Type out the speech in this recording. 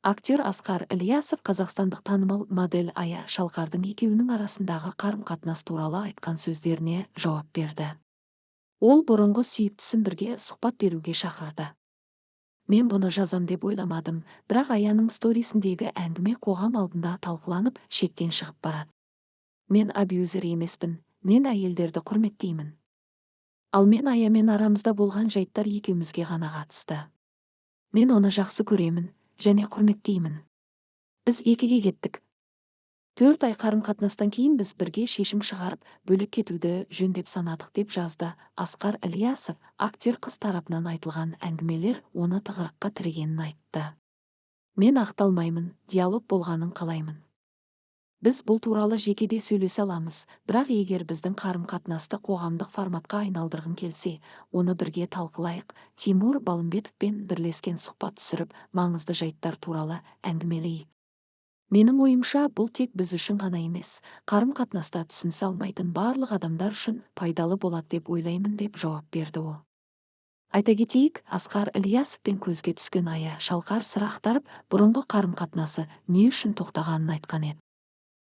Актер Асқар Ильясов қазақстандық танымал модель Ая Шалқардың екеуінің арасындағы қарым-қатынас туралы айтқан сөздеріне жауап берді. Ол бұрынғы сүйіктісін бірге сұхбат беруге шақырды. Мен бұны жазам деп ойламадым, бірақ Аяның сторисіндегі әңгіме қоғам алдында талқыланып, шектен шығып барады. Мен абьюзер емеспін, мен әйелдерді құрметтеймін. Ал мен Аямен арамызда болған жайттар екеумізге ғана қатысты. Мен оны жақсы көремін және құрметтеймін. Біз екіге кеттік. 4 ай қарым-қатынастан кейін біз бірге шешім шығарып, бөлек кетуді жөн деп санадық деп жазды Асқар Ильясов. Актер қыз тарапынан айтылған әңгімелер оны тығырыққа тірегенін айтты. Мен ақталмаймын, диалог болғанын қалаймын. Біз бұл туралы жекеде сөйлесе аламыз, бірақ егер біздің қарым-қатынасты қоғамдық форматқа айналдырғың келсе, оны бірге талқылайық. Тимур Балымбетовпен бірлескен сұхбат түсіріп, маңызды жайттар туралы әңгімелейік. Менің ойымша, бұл тек біз үшін ғана емес, қарым-қатынаста түсінісе алмайтын барлық адамдар үшін пайдалы болады деп ойлаймын деп жауап берді ол. Айта кетейік, Асқар Ильясовпен көзге түскен Ая Шалқар сыр ақтарып, бұрынғы қарым-қатынасы не үшін тоқтағанын айтқан еді.